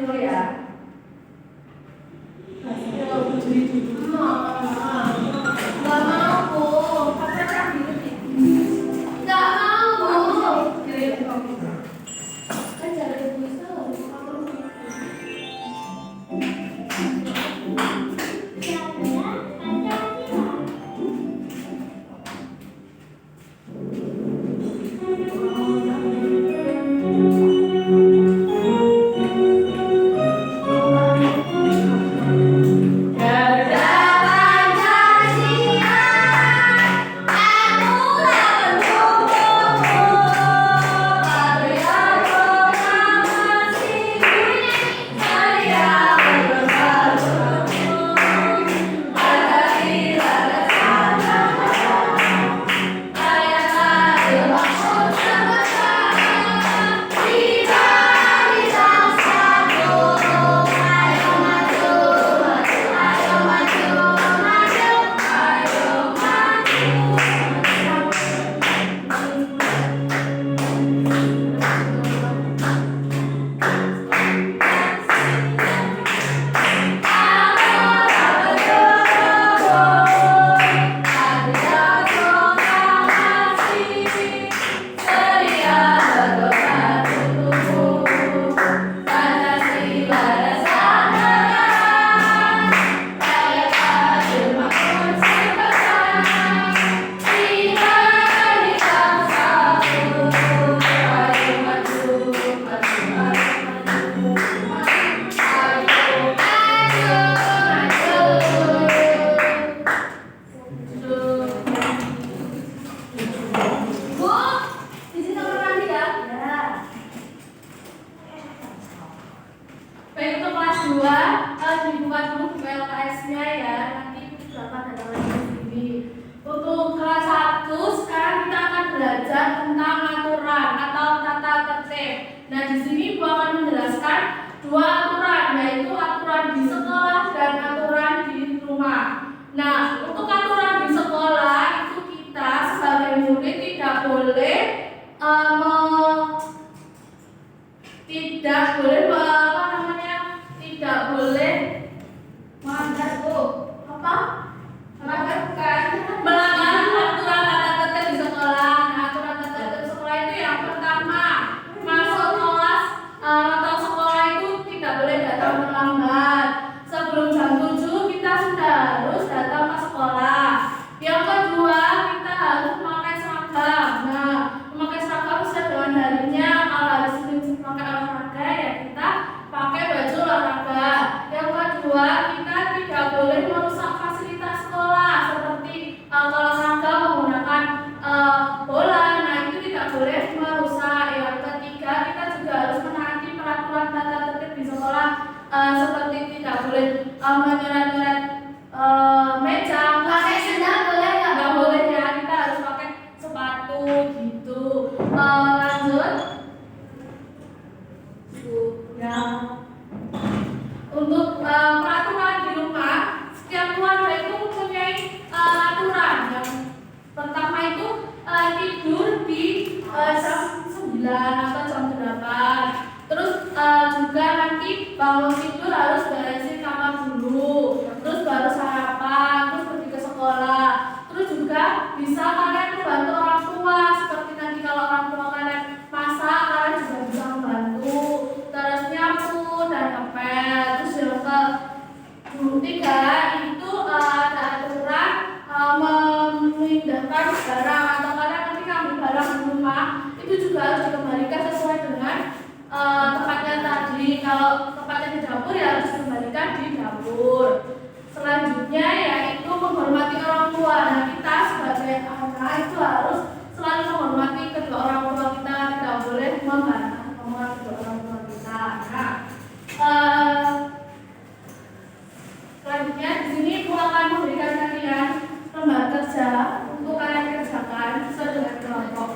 dulu ya. Nggak mau, Bu. Nggak mau, Bu. Kan jangan bisa. Dibuka dulu buku LKS-nya ya, nanti Bapak datang lagi ke sini. Untuk kelas 1 sekarang kita akan belajar tentang aturan atau tata tertib. Nah, di sini Ibu akan menjelaskan 2 aturan, yaitu aturan di sekolah dan aturan di rumah. Nah, untuk aturan di sekolah itu kita sebagai murid tidak boleh melanggar aturan tata tertib di sekolah. Nah, aturan tata tertib di sekolah itu yang pertama, masuk kelas atau sekolah itu tidak boleh datang terlambat. Sebelum jam 7 kita sudah harus datang ke sekolah. Yang kedua, kita harus memakai seragam. Nah, memakai seragam sesuai dengan harinya. Kalau hari Senin pakai olahraga ya kita pakai baju olahraga. Yang kedua, kita tidak boleh merusak fasilitas sekolah seperti kalau olahraga menggunakan bola. Nah, itu tidak boleh merusak. Yang ketiga, kita juga harus menaati peraturan tata tertib di sekolah seperti tidak boleh menyoret-nyoret meja. Pakai sendal boleh nggak boleh ya, kita harus pakai sepatu gitu. Lanjut ya. Untuk peraturan di rumah, setiap keluarga itu mempunyai aturan. Yang pertama itu tidur di jam 9 atau jam 8. Terus juga nanti bangun tidur harus beresin kamar dulu. Terus baru sarapan, terus pergi ke sekolah. Terus juga bisa kalian membantu orang tua, seperti nanti kalau orang tua kalian masak, kalian juga bisa membantu. Terus nyapu dan ngepel. Terus yang ketiga itu ada aturan memindahkan barang atau kalian nanti ngambil barang di rumah itu juga harus dikembalikan sesuai dengan tempatnya tadi. Kalau tempatnya di dapur ya harus dikembalikan di dapur. Selanjutnya yaitu menghormati orang tua. Nah, kita sebagai anak itu harus selalu menghormati kedua orang tua kita, tidak boleh membantah omongan kedua orang tua kita. Nah, selanjutnya di sini Ibu akan memberikan kalian lembar kerja untuk kalian kerjakan sesuai dengan kelompok.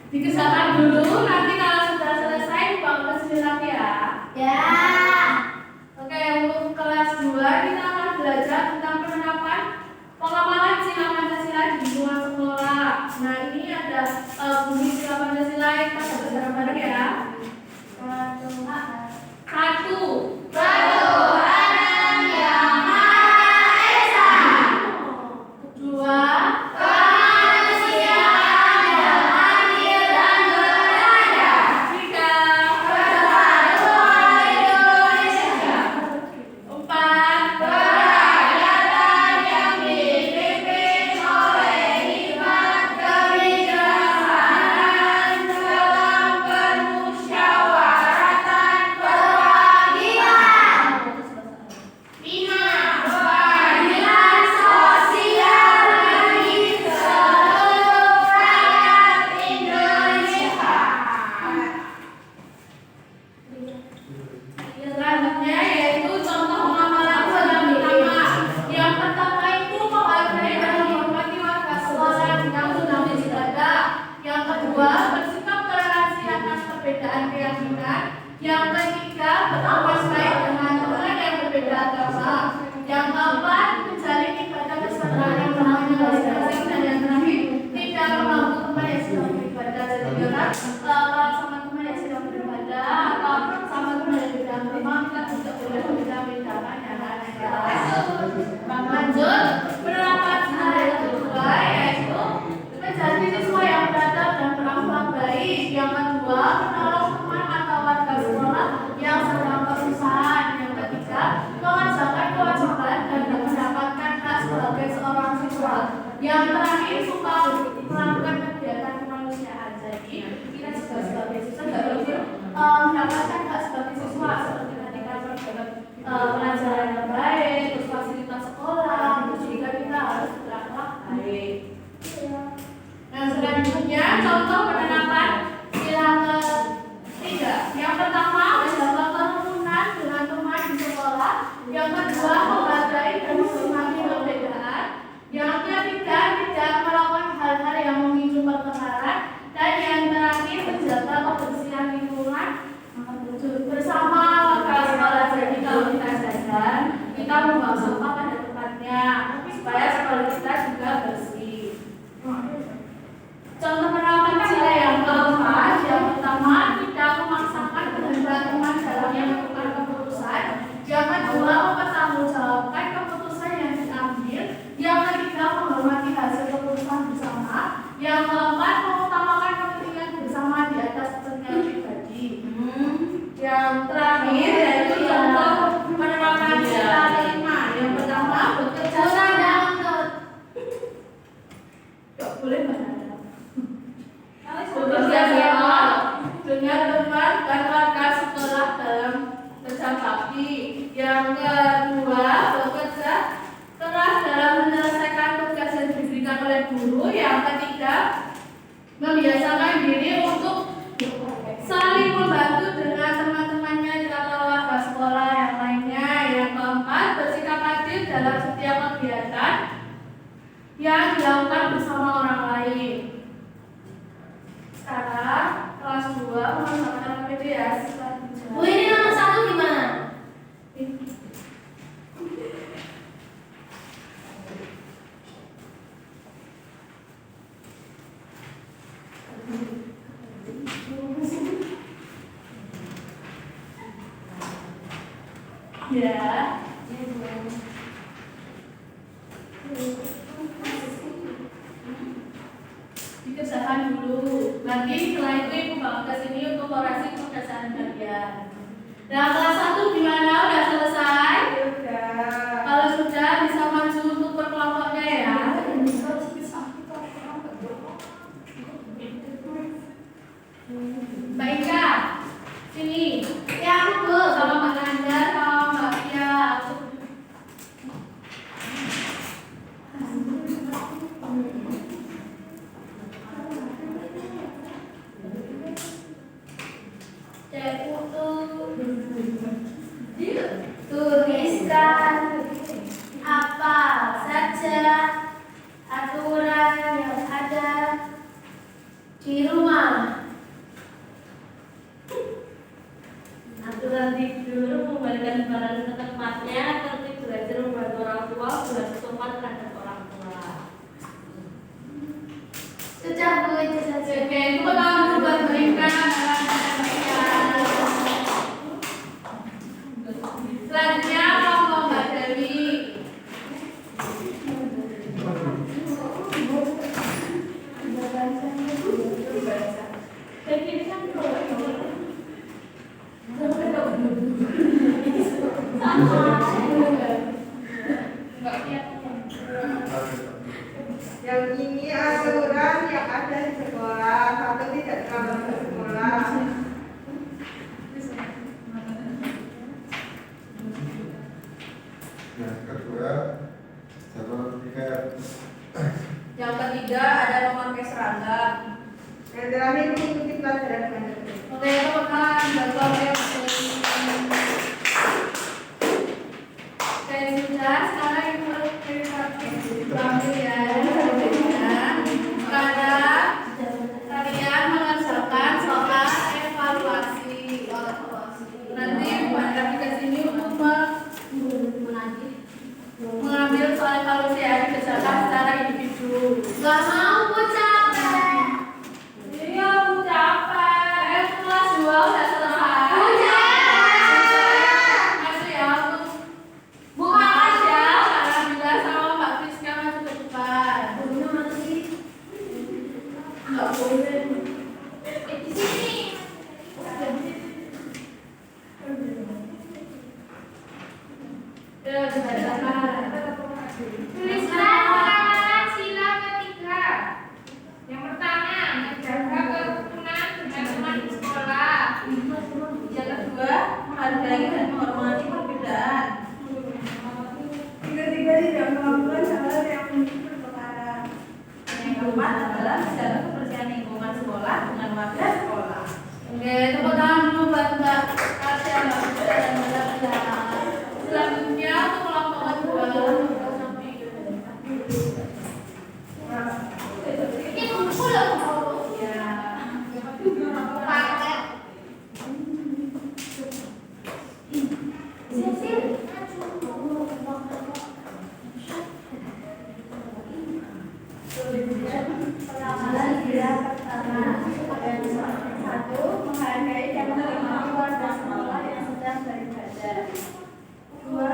Dikerjakan dulu, nanti kalau sudah selesai Ibu ke sini lagi ya. Ya. Oke, untuk kelas 2 kita akan belajar tentang penerapan pengamalan sila Pancasila di lingkungan sekolah. Nah, ini ada bunyi sila Pancasila yang pada bareng-bareng ya. Satu. Ketuhanan Yang Maha Esa. Dua. Kemanusiaan yang adil dan beradab. Tiga. Persatuan Indonesia. Empat. Kerakyatan yang dipimpin oleh hikmat kebijaksanaan dalam permusyawaratan perwakilan. Lima. Keadilan sosial bagi seluruh rakyat Indonesia. Selanjutnya yaitu contoh pengamalan yang pertama. Yang pertama itu menghargai dan menghormati warga sekolah yang sudah beribadah. Yang kedua, bersikap toleransi atas perbedaan keyakinan. Yang ketiga, berkawan baik dengan teman yang berbeda agama. Yang keempat, menjalin ibadah persaudaraan yang bernama masing-masing. Dan yang terakhir, tidak mengganggu teman yang sedang beribadah. Jadi orang kalau sama teman yang sedang beribadah atau sama teman yang beda agama, kita tidak boleh membeda-bedakan ya kan? Lanjut, penerapan hal yang kedua yaitu menjadi siswa yang beradab dan berakhlak baik. Yang kedua, menolong teman atau warga sekolah yang sedang kesusahan. Yang ketiga, mengerjakan kewajiban dan mendapatkan hak sebagai seorang siswa. Yang terakhir, suka melakukan kegiatan kemanusiaan. Jadi kita juga sebagai siswa tidak boleh mendapatkan hak sebagai siswa seperti ketika mendapat pelajaran yang baik, terus fasilitas sekolah, terus juga kita harus berakhlak baik. Nah, selanjutnya contoh penerapan sila ketiga. Yang pertama, menjaga kerukunan dengan teman di sekolah. Yang kedua, menghargai dan menghormati perbedaan. Yang ketiga, tidak melakukan hal-hal yang memicu pertengkaran. Dan yang terakhir, menjaga kebersihan lingkungan bersama warga sekolah. Jadi kalau kita jajan, kita membuang sampah pada tempatnya supaya sekolah kita juga bersih. Contoh penerapan sila yang keempat, yang pertama, tidak memaksakan kehendak teman dalam menentukan keputusan. Yang kedua, mempertanggungjawabkan keputusan yang diambil. Yang ketiga, menghormati hasil keputusan bersama. Yang keempat, mengutamakan kepentingan bersama di atas kepentingan pribadi. Yang terakhir yaitu contoh penerapan sila kelima. Yang pertama, bekerja sama. Gak boleh bekerja sama dengan teman dan warga sekolah dalam kerja bakti. Yang kedua, bekerja keras dalam menyelesaikan tugas yang diberikan oleh guru. Yang ketiga, membiasakan diri untuk saling membantu dengan teman-temannya atau warga sekolah yang lainnya. Yang keempat, bersikap adil dalam setiap kegiatan yang dilakukan bersama orang lain. Sekarang kelas 2 mengerjakan PDS. Bu, ini nomor 1 gimana? Ya. Dikerjakan dulu. Nanti setelah itu ibu bawa ke sini untuk koreksi pekerjaan kalian. Nah, kelas 1 gimana? Udah selesai? Sudah. Kalau sudah bisa maju untuk berkelompoknya ya. Mbak Ika, sini. Ya, aku sama Mbak Nanda, sama Mbak Pia. Tuliskan apa saja aturan yang ada di rumah. Aturan tidur, mengembalikan barang ke tempatnya, tertib belajar membantu orang tua, bersopan terhadap orang tua. Oke, tepuk tangan dulu buat mereka. Selanjutnya kelompok Mbak Dewi. Yang ini aturan yang ada di sekolah atau tidak terlalu di sekolah. Yang kedua, jadwal tiket. Yang ketiga ada memakai seragam. Yang terakhir mengikuti pelajaran mandiri. Oke, teman-teman, jadwalnya oke, sudah. Sekarang ibu panggil ya. Sekarang kalian mengerjakan soal evaluasi. Nanti buat ke sini untuk mengambil soal evaluasi yang dikerjakan secara individu. Gak mau, Bu, capek. Iya, Bu, capek. Kelas 2 udah selesai. Bu, makasih ya, Bu. Makasih ya, Kak Nabila sama Mbak Friska maju ke depan. Bunya mana sih? Nggak boleh. Di sini. Ya, Tulislah sila ketiga. Yang pertama, menjaga kerukunan dengan teman di sekolah. yang kedua, menghargai dan menghormati perbedaan. Yang ketiga tidak melakukan hal yang mungkin berperkara. Yang keempat adalah menjaga kebersihan lingkungan sekolah dengan warga sekolah. Oke, tepuk tangan dulu buat Mbak Tasya, Mbak Putri, dan Mbak Tasya. Selanjutnya untuk kelompok kedua. Ini kumpul loh. Ya. Paket. Sisil. Pengamalan dia pertama satu menghargai dan menghormati warga sekolah yang sedang beribadah. Dua,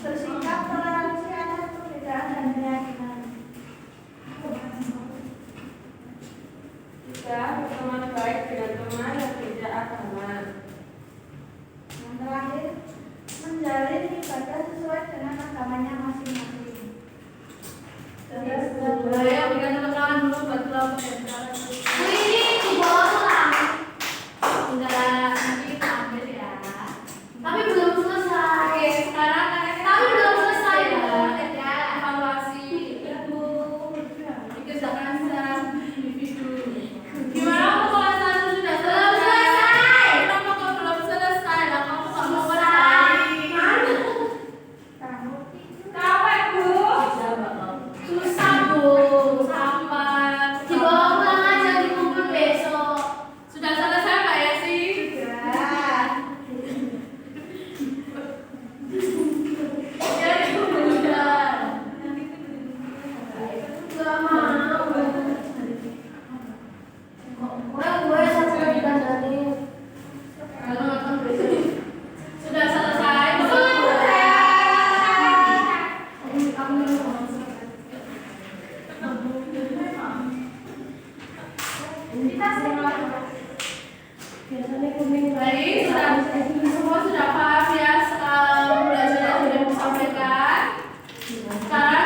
bersikap toleransi atas perbedaan dan keyakinan. Tiga, berteman baik dengan teman yang beda agama. Yang terakhir, menjalin ibadah sesuai dengan agamanya masing-masing. Ayo, berikan tepuk tangan dulu buat kelompok yang sekarang. Wih, di bawah. Enggak, nanti kita ambil ya. Tapi belum selesai. Oke, sekarang Tapi belum selesai ya. ya. Evaluasi dikerjakan secara individu. Gimana kamu kalau satu sudah Belum selesai? selesai. Kenapa kok belum selesai? Lah kamu nggak mau Selesai. Capek, Bu. Susah, Bu. Sampah. Dibawa pulang aja, dikumpul besok. Sudah selesai Mbak Yesi? Ya, sudah. Gak mau. Gue satu dikandani. Kalau nonton besok. Sudah selesai. Biasanya kuning. Baik, semua sudah paham ya belajar yang sudah disampaikan. Sekarang